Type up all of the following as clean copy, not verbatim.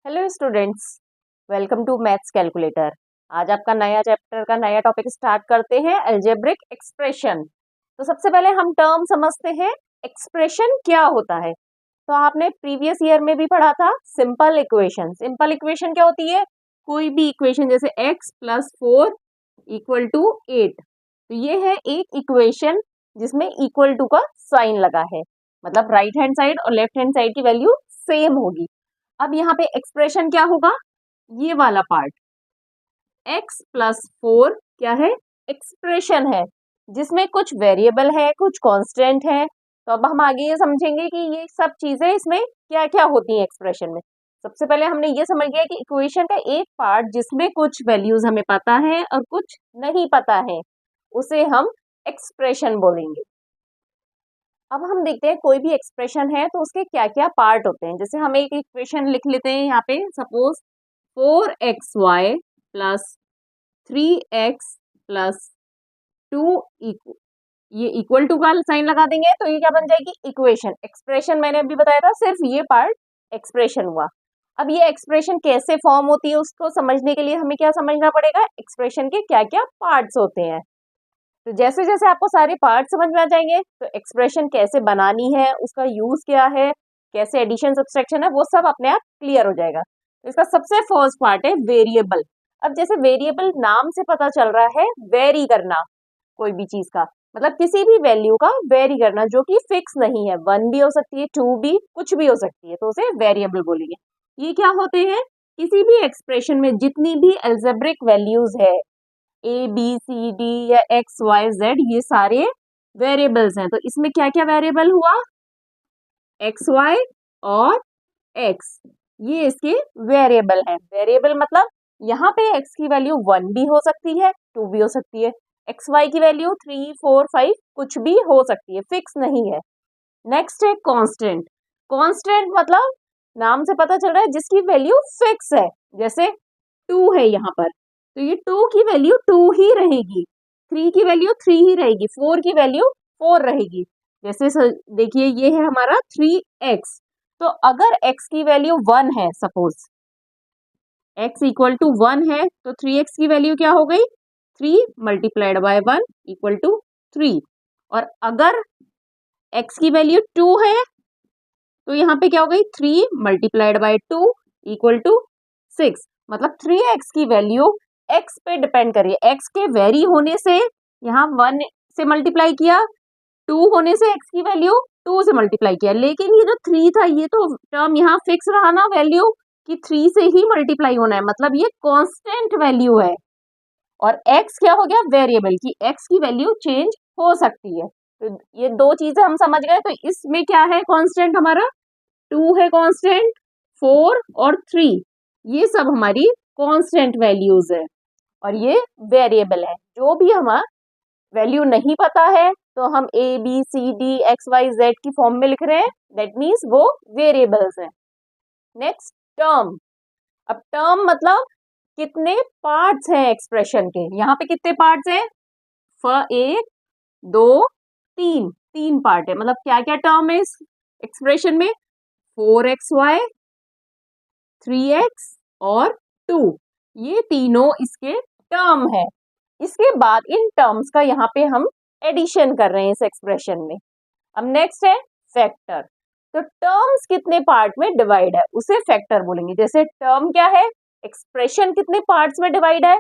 Hello students, welcome to maths calculator. आज आपका नया चैप्टर का नया टॉपिक स्टार्ट करते हैं, अलजेब्रिक एक्सप्रेशन। तो सबसे पहले हम टर्म समझते हैं, एक्सप्रेशन क्या होता है। तो आपने प्रीवियस ईयर में भी पढ़ा था सिंपल इक्वेशन। सिंपल इक्वेशन क्या होती है? कोई भी इक्वेशन जैसे x + 4 = 8। तो ये है एक इक्वेशन जिसमें इक्वल टू का साइन लगा है, मतलब राइट हैंड साइड और लेफ्ट हैंड साइड की वैल्यू सेम होगी। अब यहाँ पे एक्सप्रेशन क्या होगा? ये वाला पार्ट x + 4 क्या है? एक्सप्रेशन है जिसमें कुछ वेरिएबल है, कुछ कांस्टेंट है। तो अब हम आगे ये समझेंगे कि ये सब चीजें इसमें क्या क्या होती हैं एक्सप्रेशन में। सबसे पहले हमने ये समझ लिया कि इक्वेशन का एक पार्ट जिसमें कुछ वैल्यूज हमें पता है और कुछ नहीं पता है, उसे हम एक्सप्रेशन बोलेंगे। अब हम देखते हैं कोई भी एक्सप्रेशन है तो उसके क्या क्या पार्ट होते हैं। जैसे हम एक इक्वेशन लिख लेते हैं यहाँ पे, सपोज 4xy + 3x + 2 ये इक्वल टू का साइन लगा देंगे तो ये क्या बन जाएगी? इक्वेशन। एक्सप्रेशन मैंने अभी बताया था, सिर्फ ये पार्ट एक्सप्रेशन हुआ। अब ये एक्सप्रेशन कैसे फॉर्म होती है उसको समझने के लिए हमें क्या समझना पड़ेगा? एक्सप्रेशन के क्या क्या पार्ट्स होते हैं। तो जैसे जैसे आपको सारे पार्ट समझ में आ जाएंगे तो एक्सप्रेशन कैसे बनानी है, उसका यूज क्या है, कैसे एडिशन सब्सट्रैक्शन है, वो सब अपने आप क्लियर हो जाएगा। तो इसका सबसे फर्स्ट पार्ट है वेरिएबल। अब जैसे वेरिएबल नाम से पता चल रहा है, वेरी करना कोई भी चीज का, मतलब किसी भी वैल्यू का वेरी करना जो कि फिक्स नहीं है। 1 भी हो सकती है, 2 भी, कुछ भी हो सकती है, तो उसे वेरिएबल बोलेंगे। ये क्या होते हैं? किसी भी एक्सप्रेशन में जितनी भी अलजेब्रिक वैल्यूज है, ए बी सी डी या एक्स वाई जेड, ये सारे वेरिएबल्स हैं। तो इसमें क्या क्या वेरिएबल हुआ? एक्स वाई और एक्स, ये इसके वेरिएबल हैं। वेरिएबल मतलब यहाँ पे एक्स की वैल्यू 1 भी हो सकती है, 2 भी हो सकती है। एक्स वाई की वैल्यू 3 4 5 कुछ भी हो सकती है, फिक्स नहीं है। नेक्स्ट है कांस्टेंट। कांस्टेंट मतलब नाम से पता चल रहा है जिसकी वैल्यू फिक्स है। जैसे 2 है यहाँ पर, तो ये 2 की वैल्यू 2 ही रहेगी, 3 की वैल्यू 3 ही रहेगी, 4 की वैल्यू 4 रहेगी। जैसे देखिए ये है हमारा 3x। तो अगर x की वैल्यू 1 है, सपोज x = 1 है, तो 3x की वैल्यू क्या हो गई? 3 × 1 = 3। और अगर x की वैल्यू 2 है तो यहाँ पे क्या हो गई? 3 × 2 = 6। मतलब 3x की वैल्यू x पे डिपेंड करिए। x के वेरी होने से यहाँ 1 से मल्टीप्लाई किया, 2 होने से x की वैल्यू 2 से मल्टीप्लाई किया, लेकिन ये जो 3 था ये तो टर्म यहाँ फिक्स रहा ना, वैल्यू कि 3 से ही मल्टीप्लाई होना है, मतलब ये कांस्टेंट वैल्यू है। और x क्या हो गया? वेरिएबल, की x की वैल्यू चेंज हो सकती है। तो ये दो चीजें हम समझ गए। तो इसमें क्या है कांस्टेंट? हमारा 2 है कांस्टेंट, 4 और 3, ये सब हमारी कांस्टेंट वैल्यूज है। और ये वेरिएबल है, जो भी हमारा वैल्यू नहीं पता है तो हम a b c d x y z की फॉर्म में लिख रहे हैं, दैट मीन्स वो वेरिएबल्स हैं। Next term. अब टर्म मतलब कितने पार्ट्स हैं एक्सप्रेशन के। यहाँ पे कितने पार्ट्स हैं? 1 2 3, 3 पार्ट है। मतलब क्या क्या टर्म है इस एक्सप्रेशन में? 4xy, 3x और 2, ये तीनों इसके टर्म है। इसके बाद इन टर्म्स का यहाँ पे हम एडिशन कर रहे हैं इस एक्सप्रेशन में। अब नेक्स्ट है फैक्टर। तो टर्म्स कितने पार्ट में डिवाइड है उसे फैक्टर बोलेंगे। जैसे टर्म क्या है? एक्सप्रेशन कितने पार्ट्स में डिवाइड है?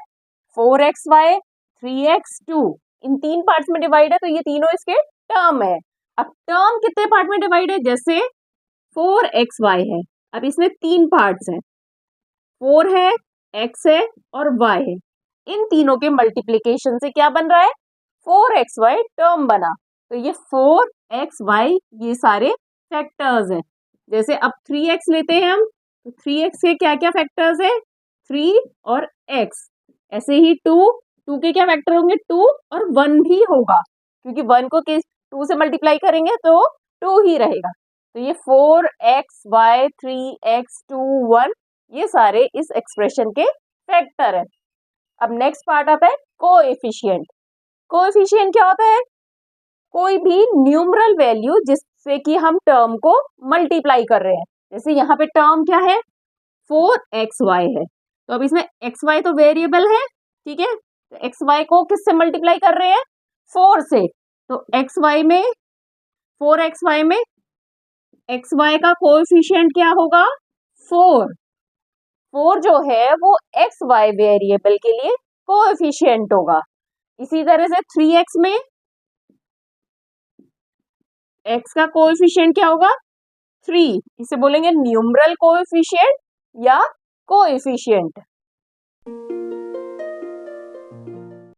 4xy, 3x, 2, इन 3 पार्ट्स में डिवाइड है, तो ये तीनों इसके टर्म है। अब टर्म कितने पार्ट में डिवाइड है? जैसे 4xy है, अब इसमें 3 पार्ट्स हैं, 4 है, x है और y है। इन तीनों के मल्टीप्लीकेशन से क्या बन रहा है? 4xy टर्म बना। तो ये 4xy ये सारे फैक्टर्स हैं। जैसे अब 3x लेते हैं हम, तो 3x के क्या क्या फैक्टर्स है? 3 और x। ऐसे ही 2 के क्या फैक्टर होंगे? 2 और 1 भी होगा, क्योंकि 1 को किस 2 से मल्टीप्लाई करेंगे तो 2 ही रहेगा। तो ये 4xy, 3x, 2, 1, ये सारे इस एक्सप्रेशन के फैक्टर है। अब नेक्स्ट पार्ट आता है कोएफिशिएंट। कोएफिशिएंट क्या होता है? कोई भी न्यूमरल वैल्यू जिससे कि हम टर्म को मल्टीप्लाई कर रहे हैं। जैसे यहाँ पे टर्म क्या है? 4xy है। तो अब इसमें xy तो वेरिएबल है, ठीक है, तो xy को किससे मल्टीप्लाई कर रहे हैं, 4 से। तो xy में 4xy में xy का कोएफिशिएंट क्या होगा, 4। 4 जो है वो xy वेरिएबल के लिए कोएफिशिएंट होगा। इसी तरह से 3x में x का कोएफिशिएंट क्या होगा, 3। इसे बोलेंगे न्यूमरल कोएफिशिएंट या कोएफिशिएंट।